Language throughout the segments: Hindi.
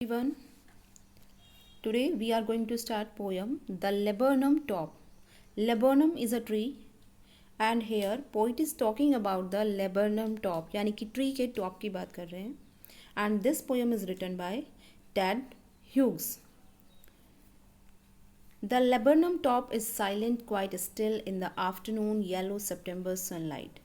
Everyone, today we are going to start poem The Laburnum Top. Laburnum is a tree and here poet is talking about the laburnum top यानी कि ट्री के टॉप की बात कर रहे हैं and this poem is written by Ted Hughes. The laburnum top is silent, quite still in the afternoon yellow September sunlight.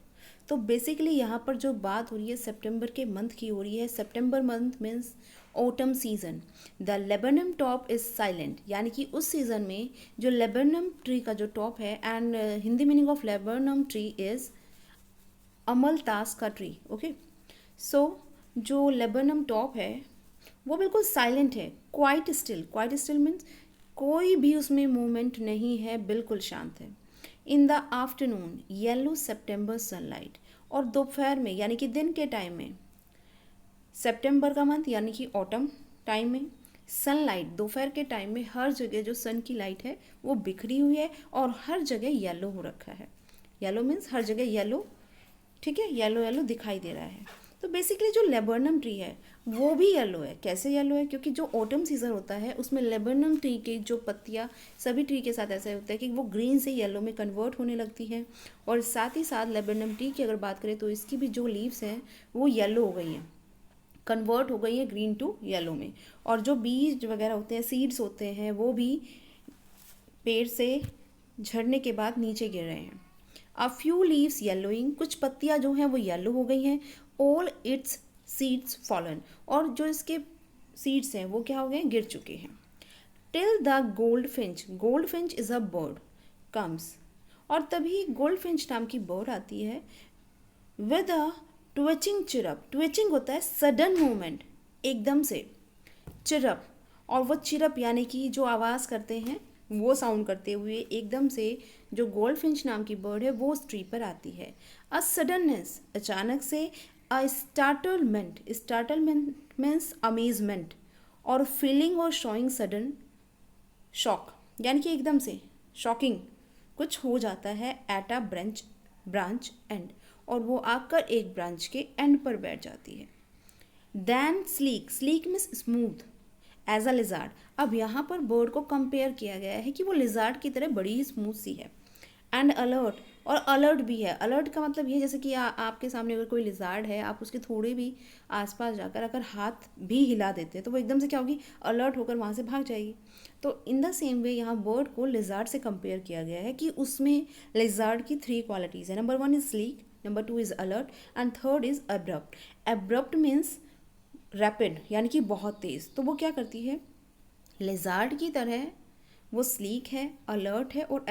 तो बेसिकली यहाँ पर जो बात हो रही है सितंबर के मंथ की हो रही है. September month means autumn season. The laburnum top is silent यानी कि उस सीजन में जो लेबनम ट्री का जो टॉप है and Hindi meaning of laburnum tree is amaltas का ट्री. ओके, सो जो लेबनम टॉप है वो बिल्कुल साइलेंट है, क्वाइट स्टिल मीन्स कोई भी उसमें मूवमेंट नहीं है, बिल्कुल शांत है. In the afternoon yellow September sunlight, और दोपहर में यानी कि दिन के टाइम में, सितंबर का मंथ यानी कि ऑटम टाइम में सनलाइट दोपहर के टाइम में हर जगह जो सन की लाइट है वो बिखरी हुई है और हर जगह येलो हो रखा है. येलो मीन्स हर जगह येलो, ठीक है, येलो येलो दिखाई दे रहा है. तो बेसिकली जो लेबर्नम ट्री है वो भी येलो है. कैसे येलो है? क्योंकि जो ऑटम सीजन होता है उसमें लेबर्नम ट्री की जो पत्तियां सभी ट्री के साथ ऐसा होता है कि वो ग्रीन से येलो में कन्वर्ट होने लगती हैं. और साथ ही साथ लेबर्नम ट्री की अगर बात करें तो इसकी भी जो लीव्स हैं वो येलो हो गई हैं, कन्वर्ट हो गई है ग्रीन टू येलो में. और जो बीज वगैरह होते हैं, सीड्स होते हैं, वो भी पेड़ से झड़ने के बाद नीचे गिर रहे हैं. अ फ्यू लीव्स येलोइंग, कुछ पत्तियां जो हैं वो येलो हो गई हैं. ऑल इट्स सीड्स फॉलन, और जो इसके सीड्स हैं वो क्या हो गए, गिर चुके हैं. Till the gold Finch is a bird comes, और तभी गोल्ड फिंच नाम की बर्ड आती है. With a twitching chirp, twitching होता है सडन मूवमेंट, एकदम से. चिरप, और वो चिरप यानी कि जो आवाज़ करते हैं वो साउंड करते हुए एकदम से जो गोल्ड फिंच नाम की बर्ड है वो उस ट्री पर आती है. अ सडननेस, अचानक से. अ स्टार्टलमेंट मीन्स अमेजमेंट, और फीलिंग और शोइंग सडन शॉक यानी कि एकदम से शॉकिंग कुछ हो जाता है. एट अ ब्रांच एंड, और वो आकर एक ब्रांच के एंड पर बैठ जाती है. Then sleek means smooth as a lizard. अब यहाँ पर बर्ड को कंपेयर किया गया है कि वो लिजार्ड की तरह बड़ी ही स्मूथ सी है. एंड अलर्ट, और अलर्ट भी है. अलर्ट का मतलब ये है जैसे कि आपके सामने अगर कोई लिजार्ड है, आप उसके थोड़े भी आसपास जाकर अगर हाथ भी हिला देते हैं तो वो एकदम से क्या होगी, अलर्ट होकर वहाँ से भाग जाएगी. तो इन द सेम वे यहाँ बर्ड को लिजार्ड से कंपेयर किया गया है कि उसमें लिजार्ड की 3 क्वालिटीज़ है. Number 1 is sleek, number 2 is alert and third is abrupt. Abrupt means rapid यानी कि बहुत तेज़. तो वो क्या करती है, लिजार्ड की तरह वो स्लीक है, अलर्ट है और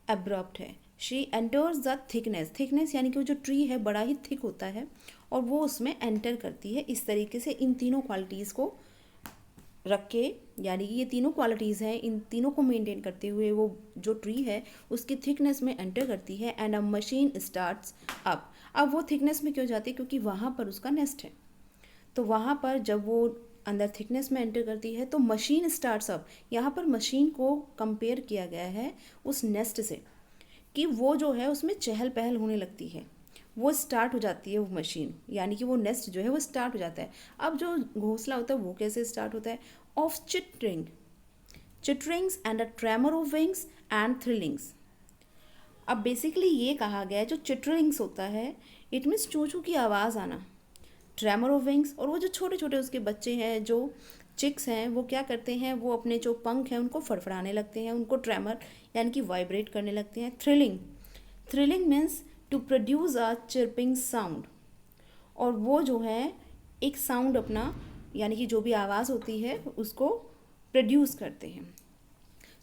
एब्रप्ट है. शी एंटर्स द थिकनेस यानी कि वो जो ट्री है बड़ा ही थिक होता है और वो उसमें एंटर करती है. इस तरीके से इन तीनों क्वालिटीज़ को रख के, यानी कि ये तीनों क्वालिटीज़ हैं, इन तीनों को मेंटेन करते हुए वो जो ट्री है उसकी थिकनेस में एंटर करती है. And a machine starts up. अब वो थिकनेस में क्यों जाती है, क्योंकि वहाँ पर उसका नेस्ट है. तो वहाँ पर जब वो अंदर थिकनेस में एंटर करती है तो मशीन स्टार्ट्स अप. यहाँ पर मशीन को कंपेयर किया गया है उस नेस्ट से कि वो जो है उसमें चहल पहल होने लगती है, वो स्टार्ट हो जाती है वो मशीन, यानी कि वो नेस्ट जो है वो स्टार्ट हो जाता है. अब जो घोंसला होता है वो कैसे स्टार्ट होता है, of chitterings and a tremor of wings and thrillings. अब बेसिकली ये कहा गया है जो चिटरिंग्स होता है इट मीन्स चू चू की आवाज़ आना. ट्रेमर ऑफ विंग्स, और वो जो छोटे छोटे उसके बच्चे हैं जो चिक्स हैं वो क्या करते हैं, वो अपने जो पंख हैं उनको फड़फड़ाने लगते हैं, उनको ट्रेमर यानी कि वाइब्रेट करने लगते हैं. Thrilling means to produce a chirping sound, और वो जो है एक साउंड अपना यानी कि जो भी आवाज़ होती है उसको प्रोड्यूस करते हैं.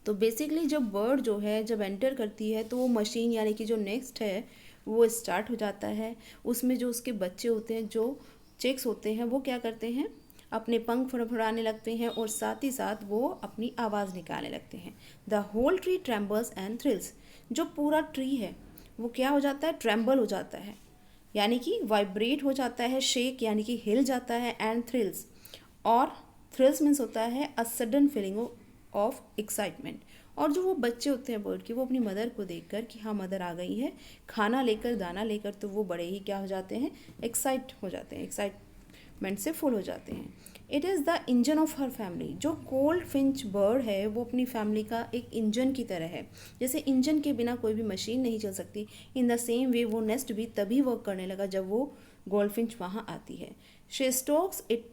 तो बेसिकली जब बर्ड जो है जब एंटर करती है तो वो मशीन यानी कि जो नेक्स्ट है वो स्टार्ट हो जाता है. उसमें जो उसके बच्चे होते हैं, जो चिक्स होते हैं, वो क्या करते हैं, अपने पंख फड़फड़ाने लगते हैं और साथ ही साथ वो अपनी आवाज़ निकालने लगते हैं. The whole tree trembles and thrills. जो पूरा ट्री है वो क्या हो जाता है, ट्रेम्बल हो जाता है यानी कि वाइब्रेट हो जाता है, शेक यानी कि हिल जाता है, एंड थ्रिल्स, और थ्रिल्स मीन्स होता है a sudden feeling of excitement. और जो वो बच्चे होते हैं बर्ड के, वो अपनी मदर को देखकर कि हाँ मदर आ गई है खाना लेकर, दाना लेकर, तो वो बड़े ही क्या हो जाते हैं, एक्साइट हो जाते हैं, एक्साइटमेंट से फुल हो जाते हैं. It is the engine of her family. जो गोल्ड फिंच बर्ड है वो अपनी फैमिली का एक इंजन की तरह है। जैसे इंजन के बिना कोई भी मशीन नहीं चल सकती, इन द सेम वे वो नेस्ट भी तभी वर्क करने लगा जब वो गोल्ड फिंच वहाँ आती है। She stocks it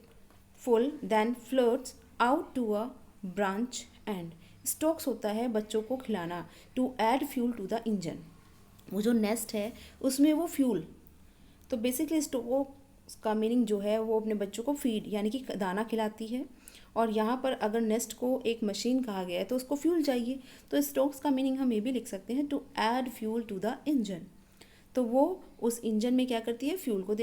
full then flirts out to a branch end. Stocks होता है बच्चों को खिलाना, to add fuel to the engine. वो जो नेस्ट है उसमें वो फ्यूल, तो बेसिकली स्टॉक का मीनिंग जो है वो अपने बच्चों को फीड यानी कि दाना खिलाती है। और यहाँ पर अगर नेस्ट को एक मशीन कहा गया है तो उसको फ्यूल चाहिए, तो स्टॉक्स का मीनिंग हम ये भी लिख सकते हैं to add fuel to the engine. तो वो उस इंजन में क्या करती है, फ्यूल को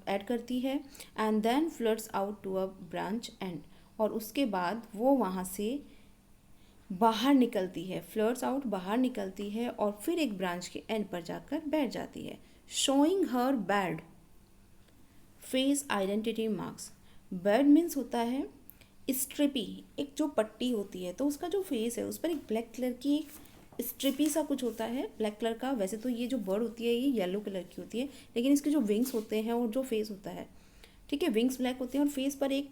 ऐड करती है। And then floods out to a branch end, और उसके बाद वो वहाँ से बाहर निकलती है, फ्लड्स आउट बाहर निकलती है और फिर एक ब्रांच के एंड पर जाकर बैठ जाती है। शोइंग हर bad face identity marks. Bad means होता है स्ट्रिपी, एक जो पट्टी होती है, तो उसका जो फेस है उस पर एक ब्लैक कलर की एक स्ट्रिपी सा कुछ होता है ब्लैक कलर का। वैसे तो ये जो बर्ड होती है ये येलो कलर की होती है, लेकिन इसके जो विंग्स होते हैं और जो फेस होता है, ठीक है, विंग्स ब्लैक होते हैं और फेस पर एक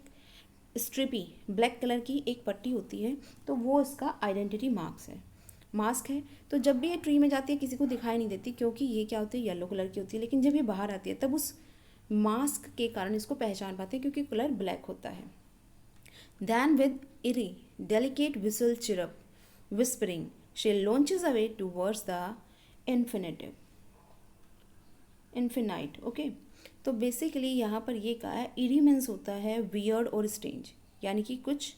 स्ट्रिपी ब्लैक कलर की एक पट्टी होती है, तो वो इसका आइडेंटिटी मास्क है। तो जब भी ये ट्री में जाती है किसी को दिखाई नहीं देती, क्योंकि ये क्या होती है, येलो कलर की होती है, लेकिन जब ये बाहर आती है तब उस मास्क के कारण इसको पहचान पाते हैं क्योंकि कलर ब्लैक होता है। Then with eri delicate whistle chirp whispering she launches away towards the infinitive infinite. Okay, तो बेसिकली यहाँ पर ये कहा है इरी मीन्स होता है वियर्ड और स्ट्रेंज, यानी कि कुछ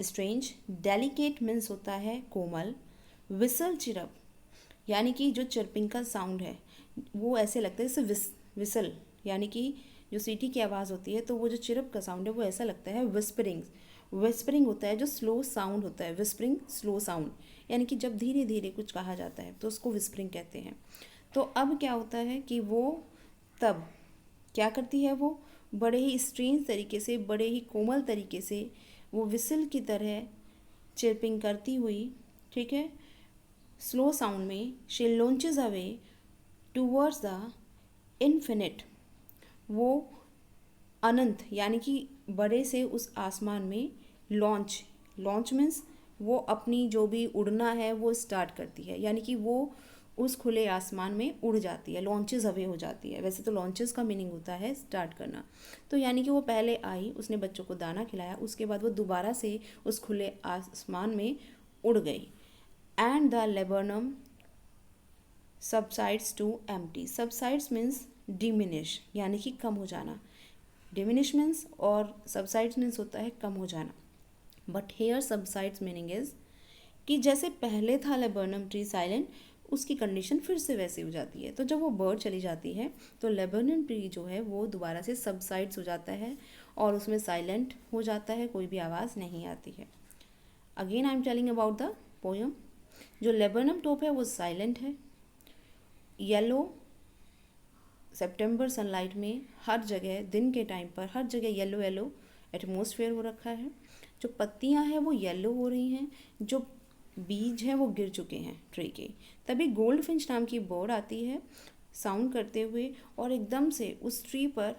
स्ट्रेंज। डेलिकेट मीन्स होता है कोमल। विसल चिरप यानी कि जो चिरपिंग का साउंड है वो ऐसे लगता है जैसे विसल यानी कि जो सीटी की आवाज़ होती है, तो वो जो चिरप का साउंड है वो ऐसा लगता है। विस्परिंग होता है जो स्लो साउंड होता है, विस्परिंग स्लो साउंड, यानी कि जब धीरे धीरे कुछ कहा जाता है तो उसको विस्परिंग कहते हैं। तो अब क्या होता है कि वो तब क्या करती है, वो बड़े ही स्ट्रेंज तरीके से, बड़े ही कोमल तरीके से वो विसल की तरह चिरपिंग करती हुई, ठीक है, स्लो साउंड में she launches away towards the infinite, वो अनंत यानी कि बड़े से उस आसमान में लॉन्च मीन्स वो अपनी जो भी उड़ना है वो स्टार्ट करती है, यानी कि वो उस खुले आसमान में उड़ जाती है, लॉन्चेस अवे हो जाती है। वैसे तो लॉन्चेस का मीनिंग होता है स्टार्ट करना, तो यानी कि वो पहले आई, उसने बच्चों को दाना खिलाया, उसके बाद वो दोबारा से उस खुले आसमान में उड़ गई। And the laburnum subsides to empty. Subsides means diminish यानी कि कम हो जाना, डिमिनिश मीन्स और सबसाइड्स मीन्स होता है कम हो जाना। But here subsides meaning is कि जैसे पहले था लेबरनम ट्री साइलेंट, उसकी कंडीशन फिर से वैसी हो जाती है। तो जब वो बर्ड चली जाती है तो लेबरनम ट्री जो है वो दोबारा से सबसाइड्स हो जाता है और उसमें साइलेंट हो जाता है, कोई भी आवाज़ नहीं आती है। Again I am telling about the poem. जो लेबरनम टॉप है वो साइलेंट है। येलो सितंबर सनलाइट में हर जगह दिन के टाइम पर हर जगह येलो येलो एटमॉस्फेयर हो रखा है। जो पत्तियां हैं वो येलो हो रही हैं, जो बीज हैं वो गिर चुके हैं ट्री के। तभी गोल्ड फिंच नाम की बर्ड आती है साउंड करते हुए और एकदम से उस ट्री पर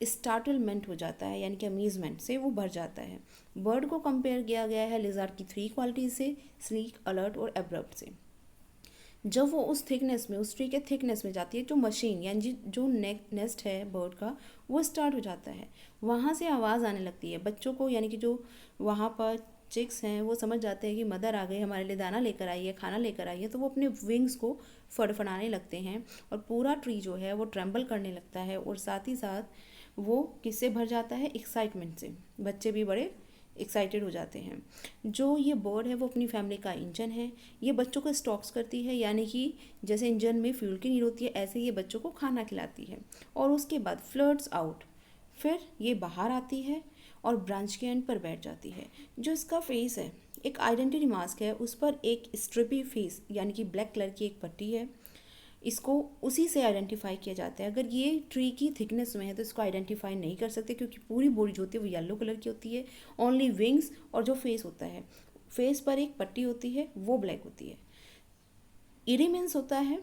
स्टार्टलमेंट हो जाता है, यानी कि अम्यूजमेंट से वो भर जाता है। बर्ड को कंपेयर किया गया है लिजार्ड की 3 क्वालिटीज से, स्लीक, अलर्ट और एब्रप्ट से। जब वो उस थिकनेस में, उस ट्री के थिकनेस में जाती है, जो मशीन यानी जो नेस्ट है बर्ड का वो स्टार्ट हो जाता है, वहाँ से आवाज़ आने लगती है बच्चों को, यानी कि जो वहाँ पर चिक्स हैं वो समझ जाते हैं कि मदर आ गई, हमारे लिए दाना लेकर आई है, खाना लेकर आई है, तो वो अपने विंग्स को फड़फड़ाने लगते हैं और पूरा ट्री जो है वो ट्रेम्बल करने लगता है और साथ ही साथ वो किससे भर जाता है, एक्साइटमेंट से। बच्चे भी बड़े एक्साइटेड हो जाते हैं। जो ये बर्ड है वो अपनी फैमिली का इंजन है। ये बच्चों को स्टॉक्स करती है, यानी कि जैसे इंजन में फ्यूल की नीड होती है ऐसे ये बच्चों को खाना खिलाती है। और उसके बाद फ्लर्ट्स आउट, फिर ये बाहर आती है और ब्रांच के एंड पर बैठ जाती है। जो इसका फेस है एक आइडेंटिटी मास्क है, उस पर एक स्ट्रिपी फेस यानी कि ब्लैक कलर की एक पट्टी है, इसको उसी से आइडेंटिफाई किया जाता है। अगर ये ट्री की थिकनेस में है तो इसको आइडेंटिफाई नहीं कर सकते क्योंकि पूरी बॉडी जो होती है वो येलो कलर की होती है। ओनली विंग्स और जो फेस होता है, फेस पर एक पट्टी होती है वो ब्लैक होती है। इरी मीन्स होता है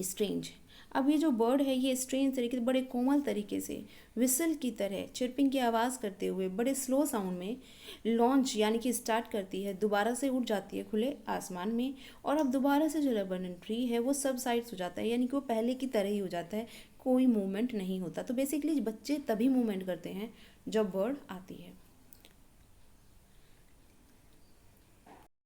स्ट्रेंज। अब ये जो बर्ड है ये स्ट्रेंज तरीके से, बड़े कोमल तरीके से, विसल की तरह चिरपिंग की आवाज़ करते हुए बड़े स्लो साउंड में लॉन्च यानी कि स्टार्ट करती है, दोबारा से उड़ जाती है खुले आसमान में, और अब दोबारा से जो लेबनन ट्री है वो सब साइड्स हो जाता है, यानी कि वो पहले की तरह ही हो जाता है, कोई मूवमेंट नहीं होता। तो बेसिकली बच्चे तभी मूवमेंट करते हैं जब बर्ड आती है।